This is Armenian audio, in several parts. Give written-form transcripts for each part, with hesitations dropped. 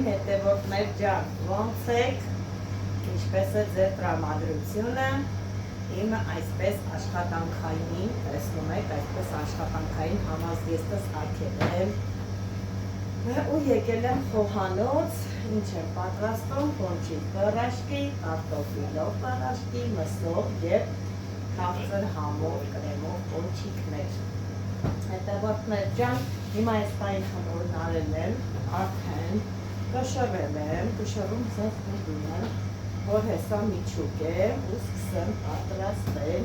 հետևորդներ ջան, ոնց եք, ինչպես է ձեր տրամադրությունը, իմը այսպես աշխատանքային, տեսնում եք, այսպես աշխատանքային համազգեստս ակել եմ ու եկել եմ խոհանոց, ինչ եմ պատրաստում, պոնչիկ բռաշկի, կարտոֆիլով բռաշկի, մսով և քաղցր համով, կրեմով պոնչիկներ։ Հետևորդներ ջան, հիմա այս պայն խմորն արել եմ, արդեն կշռել եմ, կշռում ձեզ դնում եմ, որ հեսա միջուկ է ու սկսեմ պատրաստել։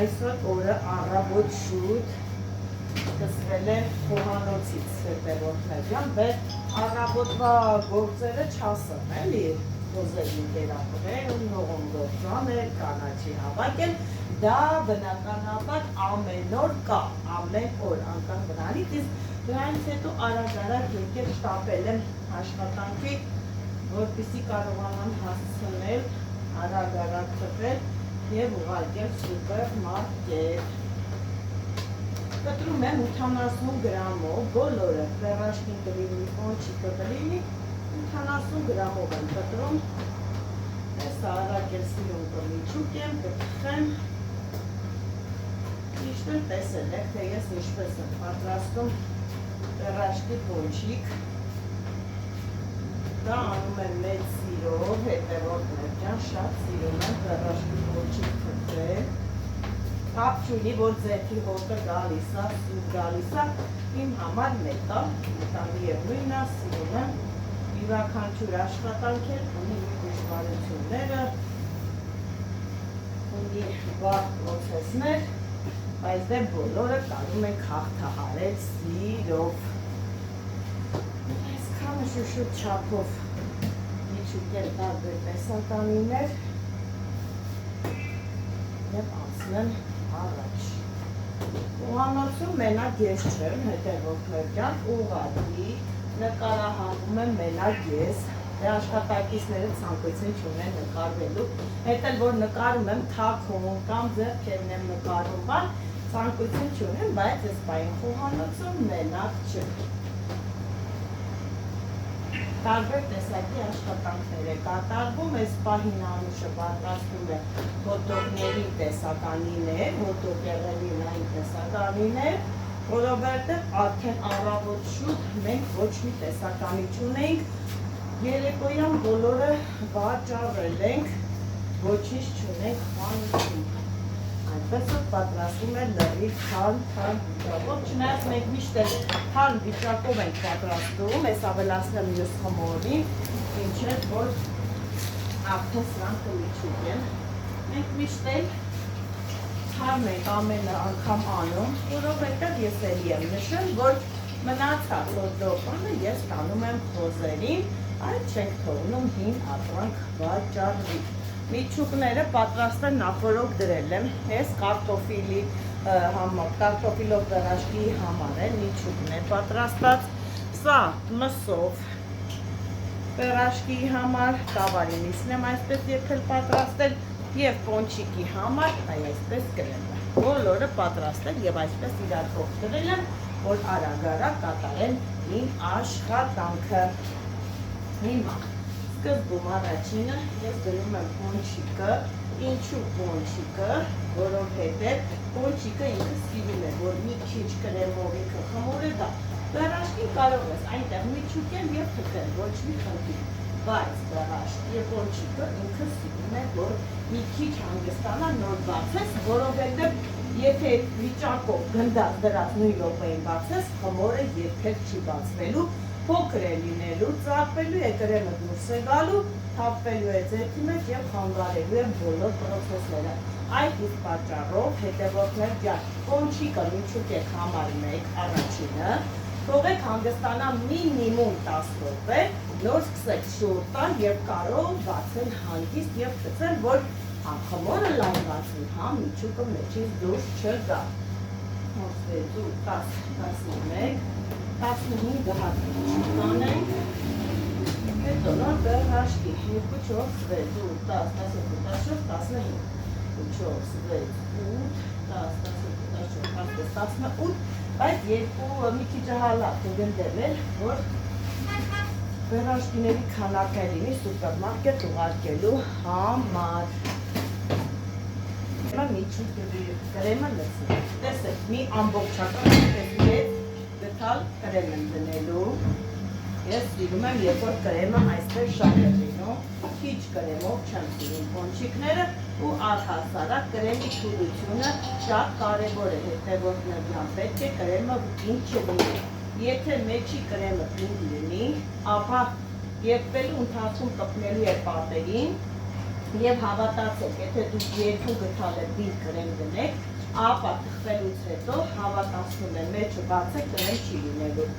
Այսօր օրը առավոտ շուտ սկսվել է խոհանոցից հետևորդներ ջան, բայց առավոտվա գործերը չասեմ, էլի, խոզերի կերակրել, հողում գործանել, կանաչի հավաքել, դա բնականաբար ամեն օր կա, ամեն օր անկախ դրանից, իսկ դրանից հետո արագ եկել շտապել եմ աշխատանքի, որպեսզի կարողանամ հասցնել, արագ թվել և ուղարկել սուպեր մարկետ։ Կտրում եմ 80 գրամով, բոլորը բեռաշկին կլինի, պոնչիկը կլինի, 80 գրամով եմ կտրում, ես արագ էլ սիրուն կմիջուկ եմ, կտխեմ, ճիշտ եմ տեսել եք, թե ես ինչպես եմ պատրաստում բեռաշկի պոնչիկ, դա անում եմ մեծ սիրով, հետևորդներ ջան, շատ սիրում եմ բեռաշկի պոնչիկ թրթել, կապ չունի, որ ձերքի հոտը գալիս է, սուր գալիս է, իմ համար մեկ է, միևնույնն է, սիրում եմ, յուրաքանչյուր աշխատանք էլ ունի իր դժվարությունները, ունի բարդ պրոցեսներ, բայց դե բոլորը կարում ենք հաղթահարել սիրով։ Այսքանը շուշուտ չափով միջուկ էլ տարբեր տեսականիներ և անցնեմ առաջ։ Խոհանոցում մենակ ես չեմ, հետևորդներ ջան, ուղղակի նկարահանվում եմ մենակ ես, դե աշխատակիցները ցանկություն չունեն նկարվելու, հետ էլ որ նկարում եմ թաքուն կամ ձեռքերն եմ նկարում, բան ցանկություն չունեն, բայց ես պայն խոհանոցում մենակ չեմ։ Տարբեր տեսակի աշխատանքներ է կատարվում, այս պահին Անուշը պատրաստում է հոտդոգների տեսականիներ, հոտդոգեղենային տեսականիներ, որովհետև արդեն առավոտ շուտ մենք ոչ մի տեսականի չունենք, երեկոյան բոլորը վաճառել ենք, ոչինչ չունենք խանութում։ Այնպես որ պատրաստում է լրիվ թարմ վիճակով, չնայած մենք միշտ էլ թարմ վիճակով ենք պատրաստում, ես ավելացնեմ մյուս խմորին, ինչ է, որ արդեն սրանք կմիջուկ են։ Մենք միշտ էլ թարմ ենք ամեն անգամ անում, որովհետև ես էլի եմ նշել, որ մնացած հոտդոգը ես տանում եմ խոզերին, այդ չենք թողնում հին ապրանք վաճառվի։ Միջուկները պատրաստել նախորոք դրել եմ, ես կարտոֆիլով բեռաշկի համար է միջուկներ պատրաստած, սա մսով բեռաշկի համար, տավարի միսն եմ այսպես եկել պատրաստել և պոնչիկի համար, այսպես գրել եմ, բոլորը պատրաստել և այսպես իրար կողք դրել եմ, որ արագ կատարեն իմ աշխատանքը։ Հիմա սկզբում առաջինը ես դնում եմ պոնչիկը, ինչու պոնչիկը, որովհետև պոնչիկը ինքը սիրում է, որ մի քիչ կրեմով ինքը խմոր է դա, բեռաշկին կարող ես այնտեղ միջուկել և թքել, ոչ մի խնդիր, բայց բեռաշկի պոնչիկը ինքը սիրում է, որ մի քիչ հանգստանա նոր բացես, որովհետև եթե վիճակով գնդած դրած նույն րոպեին բացես, խմորը երբեք չի բացվելու, փոքր է լինելու, ծաղկվելու է կրեմը դուրս է գալու, թափվելու է ձեռքի մեջ և խանգարելու է բոլոր պրոցեսները։ Այդ իսկ պատճառով հետևորդներ ջան, պոնչիկը միջուկ եք համար 1 առաջինը, թողեք հանգստանա մինիմում 10 րոպե, նոր սկսեք շուռ տալ և կարող բացել հանգիստ և գցել, որ խմորը լավ բացվի, միջուկը մեջից դուրս չգա։ 6, 10, 11, 15 հատ կանենք, հետո նոր բեռաշկի 2, 4, 6, 10, 12, 14, 15, 4, 6, 8, 10, 12, 14, 18, Բայց երկու մի քիչ հալատ գնդել, որ վերաշկիների քանակը լինի սուպերմարկետ ուղարկելու համար։ Միջուկ կրեմը լցնի։ Տեսեք, մի ամբողջական մեծ գտալ կրեմ եմ դնելու։ Ես սիրում եմ, երբ որ կրեմը այսպես շատ է լինում, քիչ կրեմով չեմ սիրում պոնչիկները ու առհասարակ կրեմի թույլությունը շատ կարևոր է, հետևորդներն պետք է կրեմը պինդ չլինի։ Եթե մեջի կրեմը պինդ լինի, ապա երկվելու ընթացքում կպնելու է պատերին և հավատացեք, եթե դուք երկու գտալ է պինդ կրեմ դնեք, ապա թխվելուց հետո հավատացնում է մեջը բացեք կրեմ չի լինելու։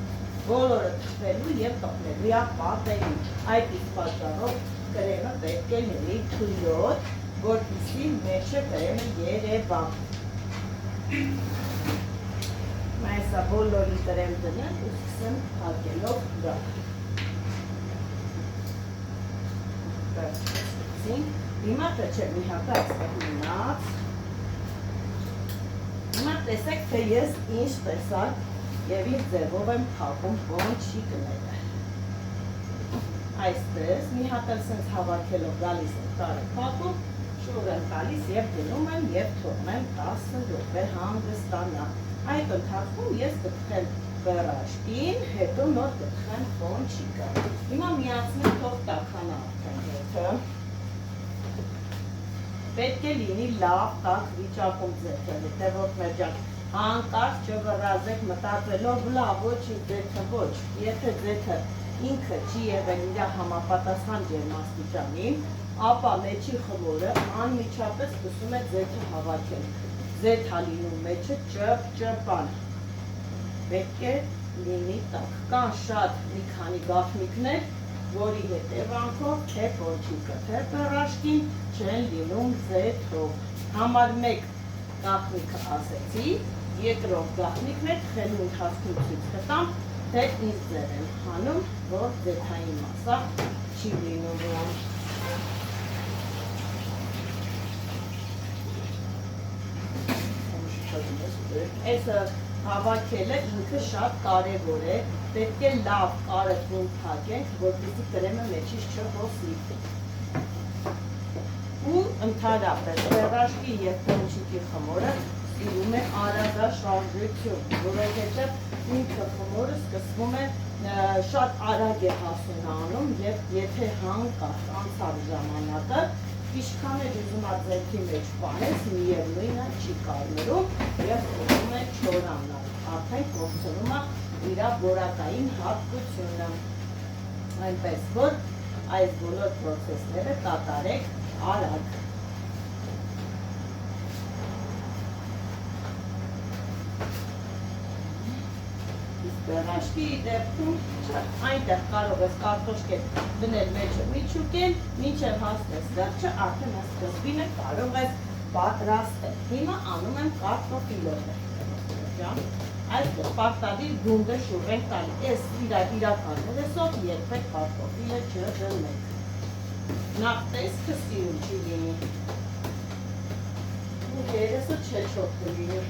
Բոլորը թխվելու և կպնելու է պատերին։ Այդ իսկ պատճառով կրեմը պետք է լինի թույլոտ, որպեսզի մեջը կրեմը երևա։ Այսա բոլորի կրեմ դնեմ ու սկսեմ փակելով գալ։ Հիմա թե մի հատ այստեղ մնաց։ Հիմա տեսեք, թե ես ինչ տեսակ և ինչ ձևով եմ փակում պոնչիկները։ Այսպես, մի հատ էլ սենց հավաքելով գալիս եմ տարը փակում, շուր եմ գալիս և դնում եմ և թողնում եմ 10 րոպե հանգստանա։ Այդ ընթացքում ես կթխեմ վերաշկին, հետո նոր կթխեմ պոնչիկը։ Հիմա միացնեմ թող տաքանա արդեն հետը։ Պետք է լինի լավ տաք վիճակում ձեթը, հետևորդներ ջան, հանկարծ չվռազեք մտածելով լավ ոչինչ ձեթը ոչ, եթե ձեթը ինքը չի եղել իր համապատասխան ջերմաստիճանին, ապա մեջի խմորը անմիջապես սկսում է ձեթը հավաքել, ձեթ լինում մեջը ճպճպան, պետք է լինի տաք, կան շատ մի քանի գաղտնիքներ, որի հետևանքով թե պոնչիկը, թե պերաշկին չեն լինում ձեթով։ Համար մեկ գաղտնիքը ասեցի, երկրորդ գաղտնիքն է թխելու ընթացքում ցույց կտամ, թե ինչ ձև եմ հանում, որ ձեթային մասա չի լինում։ Այսը հավաքելը ինքը շատ կարևոր է, պետք է լավ կարևոր փակենք, որպեսզի կրեմը մեջից չհոսի։ Ու ընդհանրապես պերաշկի և պոնչիկի խմորը սիրում է արագաշարժություն, որովհետև ինքը խմորը սկսվում է շատ արագ է հասունանում և եթե հանկարծ անցավ ժամանակը, ինչքան է ուզում ձեթի մեջ պանես, միևնույնը չի կարմրում և ուզում է չորանալ, արդեն կորցնում է իր որակային հատկությունը, այնպես որ այս բոլոր պրոցեսները կատարեք արագ։ Պերաշկի դեպքում այնտեղ կարող ես կարտոշկետ դնել մեջը միջուկել, մինչև հասնես վերջը, արդեն սկզբինը կարող ես պատրաստել։ Հիմա անում եմ կարտոֆիլով։ Այստեղ պարտադիր գունդը շուռ ենք տալի, ես իրական հերեսով երբեք կարտոֆիլը չդնեք։ Նախ տեսքը սիրում չի լինի, ու հերեսը չեչոք կլինի։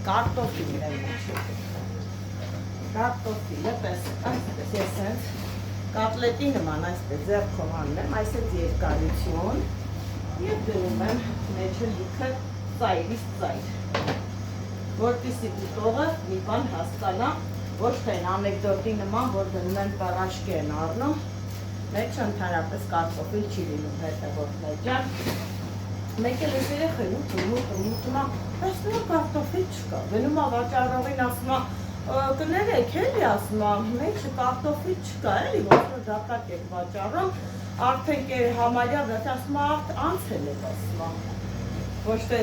Կարտոֆիլը եմ միջուկել։ Կարտոֆիլը այսպես ես հենց կատլետի նման այսպես ձեռքով անում եմ, այսպես երկարություն և դնում եմ մեջը լիքը ծայրից ծայր, որպեսզի ուտողը մի բան հասկանա, ոչ թե անեկդոտի նման, որ դնում են պարաշկի են առնում, մեջը ընդհանրապես կարտոֆիլ չի լինում հետևորդներ ջան։ Մեկ էլ ես երեխային ուտում, ասում կարտոֆիլ չկա, գնում վաճառողին ասում կներեք էլի ասում մեջը կարտոֆիլ չկա, էլի ոնց որ դատարկ եք վաճառում, արդեն համարյա վերջ ասում անցել եք ասում, ոչ թե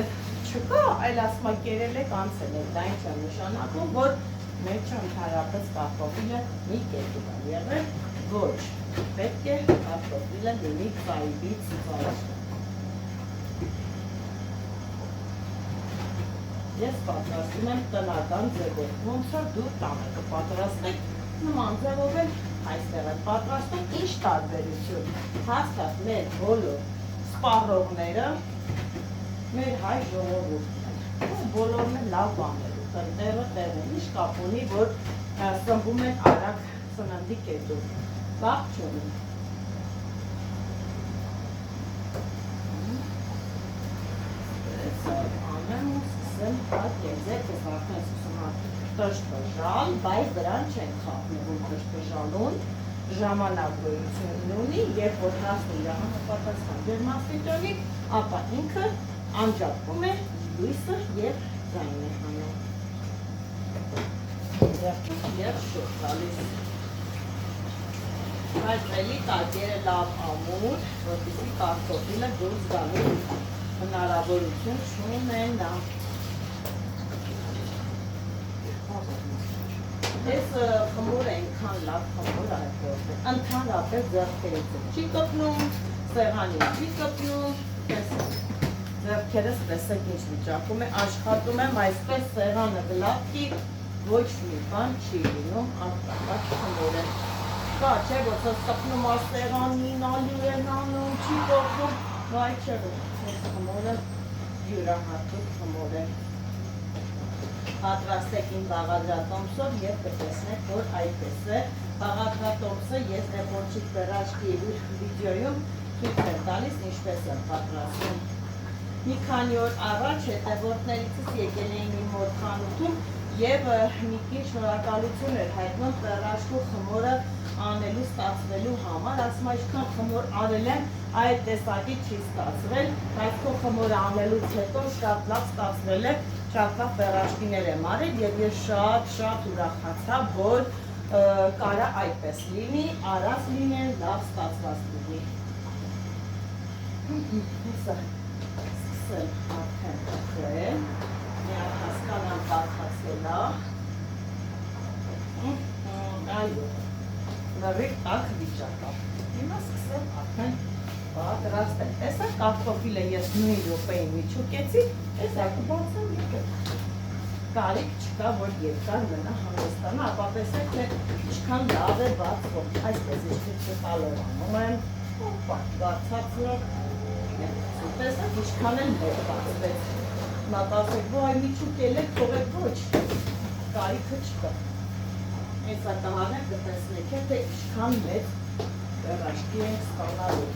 չկա, այլ ասում կերել եք անցել եք, դա ինչ է նշանակում, որ մեջը ընդհանրապես կարտոֆիլը մի կետում է եղել, ոչ, պետք է կարտոֆիլը լինի ծայրից ծայր։ Ես պատրաստում եմ տնական ձևով, ոնց որ դուք տանը կպատրաստեք, նման ձևով էլ այստեղ եմ պատրաստում, ինչ տարբերություն, հաստատ մեր բոլոր սպառողները մեր հայ ժողովուրդն են, բոլորն են լավ բաներ ուտեն, տեղը տեղ են, ինչ կապ ունի, որ սնվում են արագ սննդի կետում, կապ չունի։ Անեմ ու սկսեմ հատ եմ ձերքս արդեն սկսում տշտժալ, բայց դրան չեն խապնվում տշտժալուն, ժամանակություն ունի, երբ որ հասնի իր համապատասխան ջերմաստիճանի, ապա ինքը անջատվում է լույսը և ձայնն է հանում։ Եվ շուտ գալիս։ Բայց էլի տակերը լավ ամուր, որպեսզի կարտոֆիլը դուրս գալու հնարավորություն չունենա։ Ես խմորը այնքան լավ խմոր այդ որտեղ, ընդհանրապես ձեռքերից չի կպնում, սեղանին չի կպնում, ձեռքերս տեսեք ինչ վիճակում է, աշխատում եմ այսպես սեղանը գլավքի, ոչ մի բան չի լինում, արտակաչ խմոր է։ Կա չէ, որ սպնում ասեղանին, ալյուր են անում, չի կողում, վայ չէ, որ խմորը յուրահատուկ խմոր է։ Պատրաստեք իմ բաղադրատոմսով և կտեսնեք, որ այդպես է։ Բաղադրատոմսը ես դեպորչիկ պերաշկի վիդեոյում ցույց եմ տալիս ինչպես եմ պատրաստում։ Մի քանի օր առաջ հետևորդներիցս եկել էին իմ մոտ խանութում և մի քիչ շնորհակալություն էր հայտնում պերաշկու խմորը անելու ստացվելու համար, ասում այսքան խմոր արել եմ, այդ տեսակի չի ստացվել, բայց քո խմորը անելուց հետո շատ լավ ստացվել է, շատ լավ պերաշկիներ եմ արել և ես շատ ուրախացա, որ կարա այդպես լինի, արած լինեն, լավ ստացված լինի։ Հեսա սկսել արդեն ուխել, միան հասկանամ պատրաստելա, այո, լրիվ տաք վիճակա, հիմա սկսել արդեն պատրաստել, տեսա կարտոֆիլը ես նույն րոպեին միջուկեցի, տեսա կբացեմ եկել, կարիք չկա, որ երկար մնա հանգստանա, ապա տեսեք, թե ինչքան լավ է բացվում, այսպես ինչպես տալով անում եմ, բացացնով, տեսակ ինչքան էլ մեր բացվեց, մատասեք, ոյ միջուկել եք, թողեք ոչ, կարիքը չկա, այսա կհանեք կտեսնեք է, թե ինչքան մեծ պերաշկի ենք ստանալու։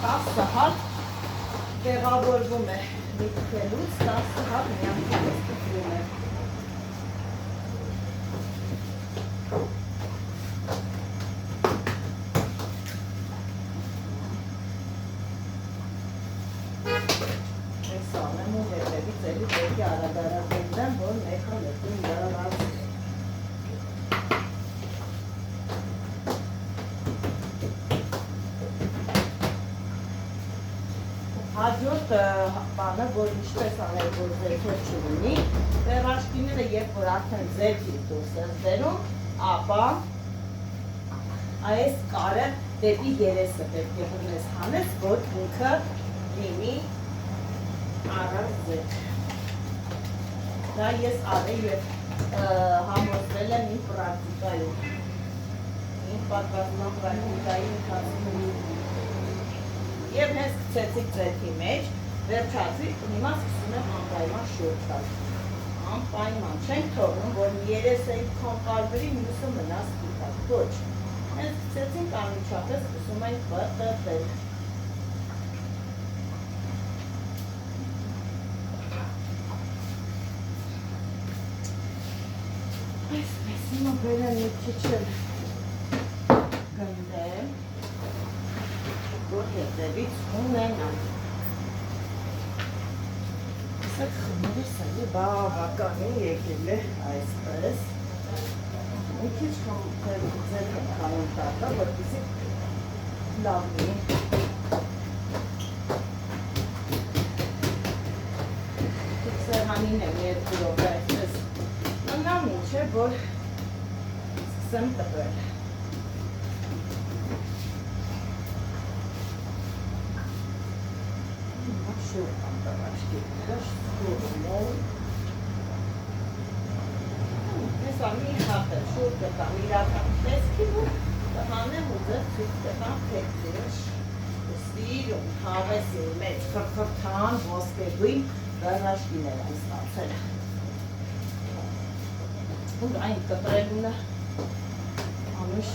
Տասը հատ տեղավորվում է միտքելուց, 10 հատ միանգից տվում է։ Ես անեմ ու հետևից էլի պետք է արագ ենდեմ, որ մեկը լետում դարած։ Հաջորդ բանը, որ ինչպես անել, որ ձերքեր չունի, պերաշկիները երբ որ արդեն ձերքից դուրս ես բերում, ապա այս կարը դեպի երեսը պետք է հնես հանես, որ ինքը լինի առանց ձերք։ Դա ես արել և համոզվել եմ իմ պրակտիկայում, իմ պատրաստման պրակտիկայի ընթացքում։ Եվ հենց գցեցիք ձերքի մեջ, վերջացվի, հիմա սկսում եմ անպայման շուտ տալ։ Անպայման, չենք թողնում, որ երեսը քոնկարվերի, մյուսը մնաս դիտակ, ոչ։ Հենց գցեցինք անմիջապես սկսում ենք պտտել։ Այսպես հիմա բերեմ մի քիչ էլ գնդեմ, որ հետևից ունենամ։ Ասեք խմորս էլի բավականին եկել է այսպես։ Մի քիչ ձերքը քայլ տակա, որպեսզի լավ լինի։ Սեղանին եմ 2 րոպե այսպես մնամ ինչ է, որ սկսեմ տպել։ Շուտ անդավաշկետները շուտում Հեսա մի հատ է շուր կտամ իրական տեսքին ու կհանեմ ու ձեզ ցույց կտամ թե ինչ սիրուն հավեսի մեծ խրխրթան ոսկեգույն դարաշկիներ են ստացել։ Ու այն կտրելունը անուշ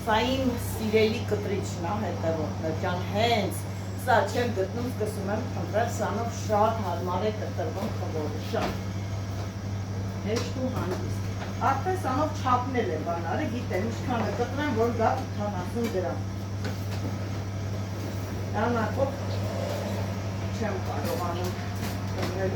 սա իմ սիրելի կտրիչն է հետևորդներ ջան, հենց սա չեմ գտնում, սկսում եմ խնդրել, սանով շատ հարմար է կտրվում խմորը, շատ հեշտ ու հանգիստ։ Արդեն սանով չափնել է բանարը, գիտեմ, ինչքան է կտրեմ, որ գա 80 գրամ։ Դառնակով չեմ կարողանում կտրել։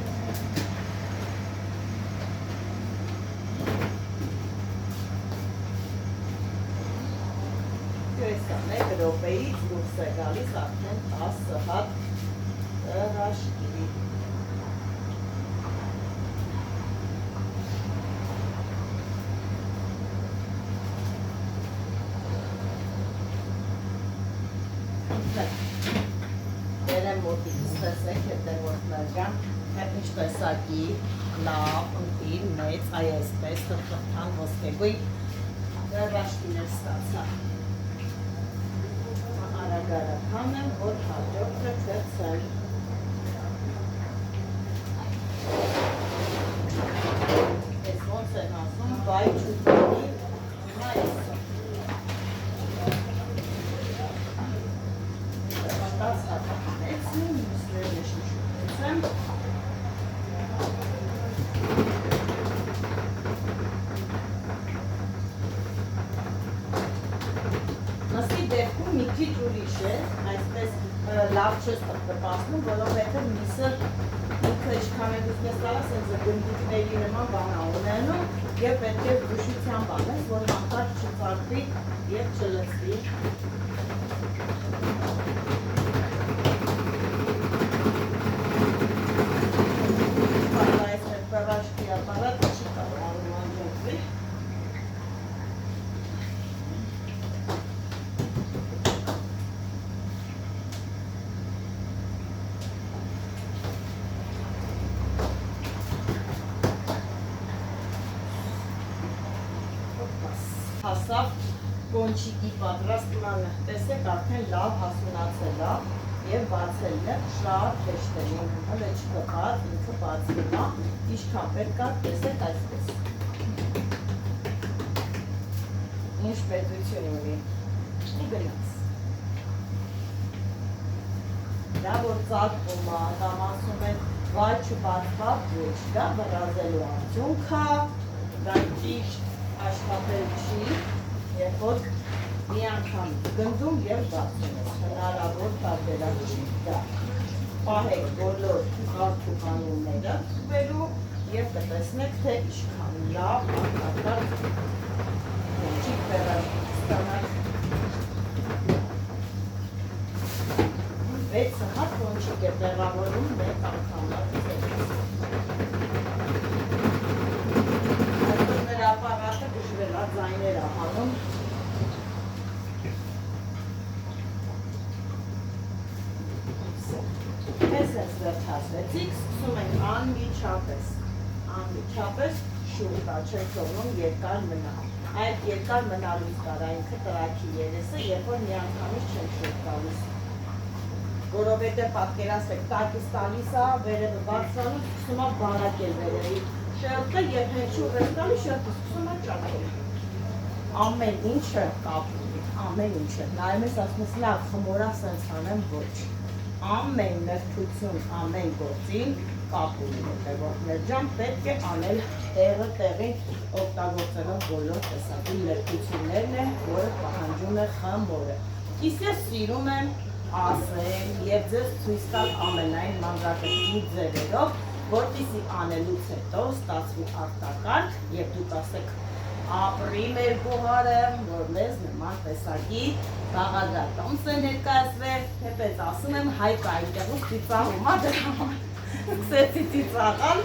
Հեսա մեկ րոպեից դուրս է գալիս արդեն 10 հատ հրաշքի։ Դերեմ մոտիկից տեսեք հետևորդներ ջան, ինչ տեսակի լավ, ընտիր, մեծ, այ այսպես խրխրթան ոսկեգույն հրաշքիներ ստացա։ Արագ-արագ եմ, որ հաջորդ կծել։ Ես ոնց են ասում, բայ չուտանի մայիսը։ Շտաց հատակնեցին, մուսլեր նշնշուտեցեմ։ Մի քիչ ուրիշ է, այսպես լավ չես տպտպացնում, որովհետև միսը ինքը ինչքան է դուք մեզ տալաս, այնց գնդիկների նման բան է ունենում և պետք է զգուշությամբ անես, որ հանկարծ չծակվի և չլցվի։ Այս պերաշկի ապարատը չի կարողանում անջնվի։ Հասավ կոնչիկի պատրաստմանը, տեսեք արդեն լավ հասունացել է և բացելն է շատ հեշտ է, հələ չկպած, ինքը բացվում է, ինչքան պետք է, տեսեք այսպես։ Ինչ պետություն ունի, ու գնաց։ Դա որ ծակվում է, կամ ասում են վայ չբացված ոչ, դա վրազելու արդյունք է, դա ճիշտ աշխատել չի, երբ որ մի անգամ գնդում և բացում ես, հնարավոր տարբերակ դա։ Պահեք բոլոր հարթ ու կանոնները թվելու և կտեսնեք, թե ինչքան լավ արտակարգ կոնչիկ պերաշիկ ստանաք։ 6 հատ կոնչիկ է տեղավորում մեկ անգամով ձեզ։ Ապարատը գժվել է, ձայներ է հանում։ Ես ես վերջացվեցիք, սկսում ենք անմիջապես շուրտա չեն թողնում երկար մնալ։ Այդ երկար մնալուց կարա ինքը տրաքի երեսը, երբ որ մի անգամից չեն շուրտ տալիս։ Որովհետև պատկերացրեք, տակից տալիս է, վերևը բարձրանում, սկսում է բարակել վերևի։ Շերտը և հեչուր ես տալի, շերտը սկսում է ճակել։ Ամեն ինչը կապ ունի, ամեն ինչը։ Նայում ես ասում ես լավ, խմորա սենց անեմ ոչ։ Ամեն նրբություն, ամեն գործին կապ ունի հետևորդներ ջան, պետք է անել տեղը տեղին օգտագործելով բոլոր տեսակի նրբություններն են, որը պահանջում է խմորը։ Իսկ ես սիրում եմ ասել և ձեզ ցույց տալ ամենայն մանրակրկիտ ձևերով, որպեսզի անելուց հետո ստացվի արտակարգ և դուք ասեք ապրի մեր գոհարը, որ մեզ նման տեսակի բաղադրատոմս է ներկայացվել, թեպետ ասում եմ Հայկ այնտեղուց ծիծաղում է դրամ, սկսեցի ծիծաղալ,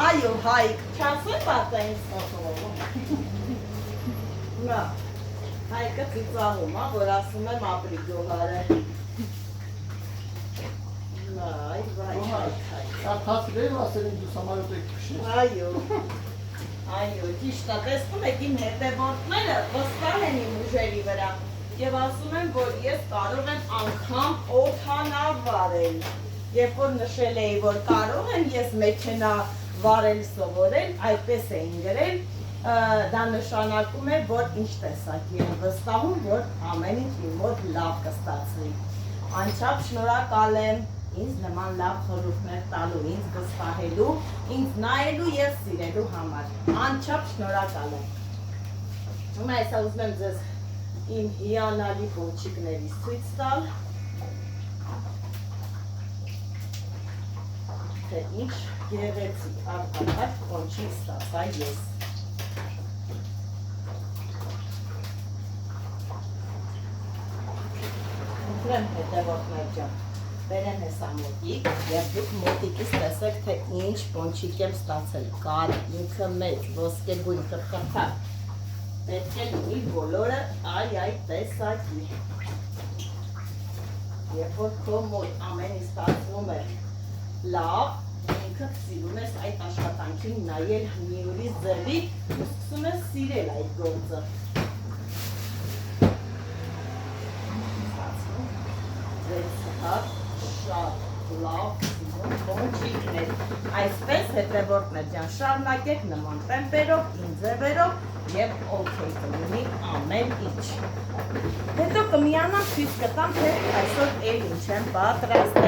այո Հայկ, չասեմ բատա ինձ ստացողում, նա Հայկը ծիծաղում է, որ ասում եմ ապրի գոհարը, Այ, Հայկ, Կարթացրել ասել են դուս համարոտ եք քշել։ Այո, Այո, ճիշտ է, տեսնում եք իմ հետևորդները վստահ են իմ ուժերի վրա եւ ասում են, որ ես կարող եմ անգամ օդանավ վարել։ Երբ որ նշել էի, որ կարող եմ ես մեքենա վարել սովորել, այդպես էին գրել, դա նշանակում է, որ ինչ տեսակի եմ վստահում, որ ամեն ինչ իմ մոտ լավ կստացվի։ Անչափ շնորհակալ եմ ինձ նման լավ խորհուրդներ տալու, ինձ վստահելու, ինձ նայելու եւ սիրելու համար։ Անչափ շնորհակալ եմ։ Հիմա ես ուզում եմ ձեզ իմ հիանալի պոնչիկներից ցույց տալ, թե ինչ գեղեցիկ արդյունք պոնչիկ ստացա ես։ Ուզում հետևորդներ ջան, բերեմ հեսա մոտիկ եւ դուք մոտիկից տեսեք, թե ինչ պոնչիկ եմ ստացել։ Կարի, ինքը մեծ, ոսկեգույն կրկնթար։ Պետք է լինի բոլորը այ տեսակի։ Երբ որ քո մոտ ամեն ինչ ստացվում է լավ, ինքդ սիրում ես այդ աշխատանքին նայել մի ուրիշ ձևից ու սկսում ես սիրել այդ գործը։ Շատ լավ պոնչիկներ։ Այսպես հետևորդներ ջան, շարունակեք նման տեմպերով, իմ ձևերով եւ օքեյ կլինի ամեն ինչ։ Հետո կմիանամ ցույց կտամ, թե այսօր էլ ինչ եմ պատրաստել։